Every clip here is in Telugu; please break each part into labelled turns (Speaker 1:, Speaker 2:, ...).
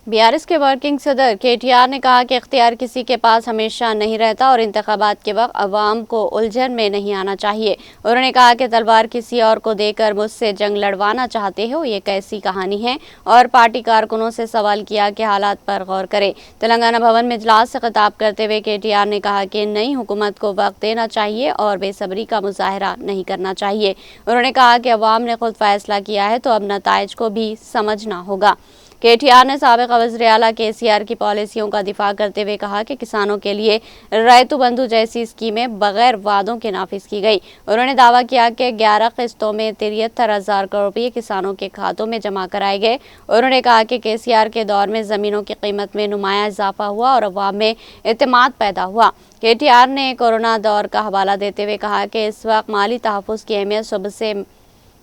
Speaker 1: बीआरएस के वर्किंग सदर केटीआर ने कहा कि इख्तियार किसी के पास हमेशा नहीं रहता और इंतखाबात के वक्त अवाम को उलझन में नहीं आना चाहिए। उन्होंने कहा कि तलवार किसी और को देकर मुझसे जंग लड़वाना चाहते हो, ये कैसी कहानी है, और पार्टी कारकुनों से सवाल किया कि हालात पर गौर करें। तेलंगाना भवन में इजलास से खिताब करते हुए केटीआर ने कहा कि नई हुकूमत को वक्त देना चाहिए और बेसब्री का मुजाहरा नहीं करना चाहिए। उन्होंने कहा कि अवाम ने खुद फैसला किया है तो अब नताइज को भी समझना होगा। केटीआर ने साबिक वज़ीर आला केसीआर की पॉलिसियों का दिफा करते हुए कहा कि किसानों के लिए रैतु बंधु जैसी स्कीमें बगैर वादों के नाफिज की गई। उन्होंने दावा किया कि 11 किस्तों में 73,000 करोड़ रुपये किसानों के खातों में जमा कराए गए। उन्होंने कहा कि केसीआर के दौर में ज़मीनों की कीमत में नुमाया इजाफा हुआ और अवाम में एतमाद पैदा हुआ। केटीआर ने कोरोना दौर का हवाला देते हुए कहा कि इस वक्त माली तहफ़्फ़ुज़ की अहमियत सुबह से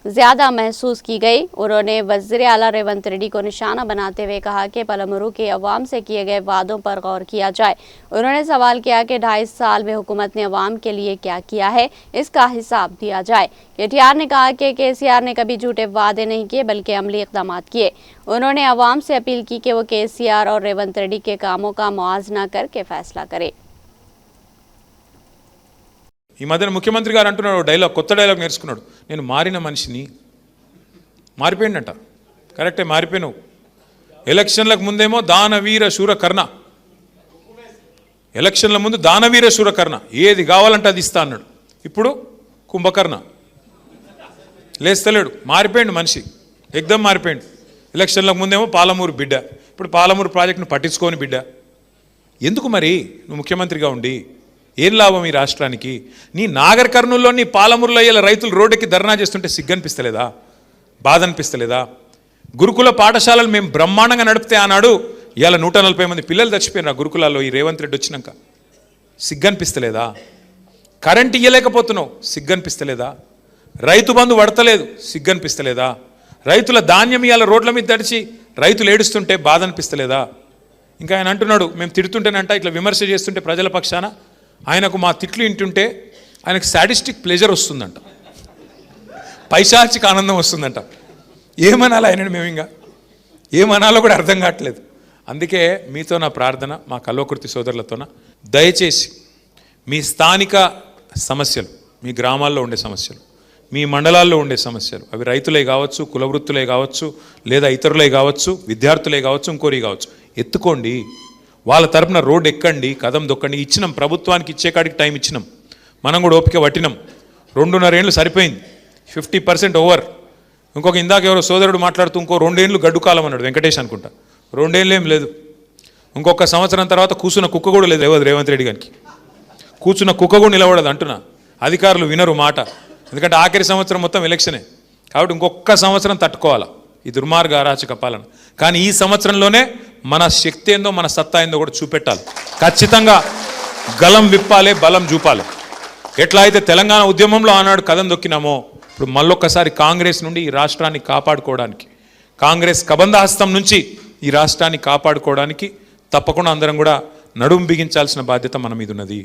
Speaker 1: ज़्यादा महसूस की गई। उन्होंने वज़ीर आला रेवंत रेड्डी को निशाना बनाते हुए कहा कि पलमरू के अवाम से किए गए वादों पर गौर किया जाए। उन्होंने सवाल किया कि 2.5 साल में हुकूमत ने अवाम के लिए क्या किया है, इसका हिसाब दिया जाए। केटीआर ने कहा कि केसीआर ने कभी झूठे वादे नहीं किए बल्कि अमली इक़दाम किए। उन्होंने अवाम से अपील की कि वो केसीआर और रेवंत रेड्डी के कामों का मुआवजा करके फैसला करे।
Speaker 2: ఈ మధ్యన ముఖ్యమంత్రి గారు అంటున్నాడు డైలాగ్, కొత్త డైలాగ్ నేర్చుకున్నాడు, నేను మారిన మనిషిని. మారిపోయిందంట, కరెక్టే, మారిపోయినావు. ఎలక్షన్లకు ముందేమో దానవీర శూరకర్ణ, ఎలక్షన్ల ముందు దానవీర శూరకర్ణ, ఏది కావాలంటే అది ఇస్తా అన్నాడు. ఇప్పుడు కుంభకర్ణ, లేస్తలేడు, మారిపోయిండు మనిషి, ఎగ్దమ్ మారిపోయిండు. ఎలక్షన్లకు ముందేమో పాలమూరు బిడ్డ, ఇప్పుడు పాలమూరు ప్రాజెక్టును పట్టించుకోని బిడ్డ. ఎందుకు మరి నువ్వు ముఖ్యమంత్రిగా ఉండి ఏం లాభం ఈ రాష్ట్రానికి? నీ నాగర్ కర్నూల్లో నీ పాలమూరులో ఇలా రైతులు రోడ్డుకి ధర్నా చేస్తుంటే సిగ్గనిపిస్తలేదా? బాధ అనిపిస్తలేదా? గురుకుల పాఠశాలలు మేము బ్రహ్మాండంగా నడిపితే ఆనాడు ఇవాళ 140 మంది పిల్లలు చచ్చిపోయినారు గురుకులాల్లో ఈ రేవంత్ రెడ్డి వచ్చినాక. సిగ్గనిపిస్తలేదా? కరెంట్ ఇయ్యలేకపోతున్నావు, సిగ్గనిపిస్తలేదా? రైతు బంధు పడతలేదు, సిగ్గనిపిస్తలేదా? రైతుల ధాన్యం ఇవాళ రోడ్ల మీద తడిచి రైతులు ఏడుస్తుంటే బాధ అనిపిస్తలేదా? ఇంకా ఆయన అంటున్నాడు, మేము తిడుతుంటేనంట ఇట్లా విమర్శ చేస్తుంటే ప్రజల పక్షాన ఆయనకు మా తిట్లు వింటుంటే ఆయనకు సాడిస్టిక్ ప్లెజర్ వస్తుందంట, పైశాచిక ఆనందం వస్తుందంట. ఏమనాలి ఆయనని? మేము ఇంకా ఏమనాలో కూడా అర్థం కావట్లేదు. అందుకే మీతో నా ప్రార్థన, మా కల్వకుర్తి సోదరులతోన, దయచేసి మీ స్థానిక సమస్యలు, మీ గ్రామాల్లో ఉండే సమస్యలు, మీ మండలాల్లో ఉండే సమస్యలు, అవి రైతులే కావచ్చు, కులవృత్తులే కావచ్చు, లేదా ఇతరులే కావచ్చు, విద్యార్థులే కావచ్చు, ఇంకోరి కావచ్చు, ఎత్తుకోండి. వాళ్ళ తరపున రోడ్డు ఎక్కండి, కదం దొక్కండి. ఇచ్చినాం, ప్రభుత్వానికి ఇచ్చే కాడికి టైం ఇచ్చినాం, మనం కూడా ఓపిక పట్టినాం. 2.5 ఏళ్ళు సరిపోయింది, 50% ఓవర్. ఇంకొక ఇందాక ఎవరో సోదరుడు మాట్లాడుతూ ఇంకో 2 ఏళ్ళు గడ్డు కాలం అన్నాడు, వెంకటేష్ అనుకుంటా. 2 ఏళ్ళు ఏం లేదు, ఇంకొక సంవత్సరం తర్వాత కూర్చున్న కుక్క కూడా లేదు రేవంత్ రెడ్డి గారికి. కూర్చున్న కుక్క కూడా నిలబడదు అంటున్నా. అధికారులు వినరు మాట, ఎందుకంటే ఆఖరి సంవత్సరం మొత్తం ఎలక్షనే కాబట్టి ఇంకొక సంవత్సరం తట్టుకోవాలా ఈ దుర్మార్గ అరాచక పాలన. కానీ ఈ సంవత్సరంలోనే మన శక్తి ఏందో, మన సత్తా ఏందో కూడా చూపెట్టాలి. ఖచ్చితంగా గలం విప్పాలి, బలం చూపాలి. ఎట్లా అయితే తెలంగాణ ఉద్యమంలో ఆనాడు కదం దొక్కినామో, ఇప్పుడు మళ్ళొక్కసారి కాంగ్రెస్ నుండి ఈ రాష్ట్రాన్ని కాపాడుకోవడానికి, కాంగ్రెస్ కబంధహస్తం నుంచి ఈ రాష్ట్రాన్ని కాపాడుకోవడానికి తప్పకుండా అందరం కూడా నడుం బిగించాల్సిన బాధ్యత మన మీద ఉన్నది.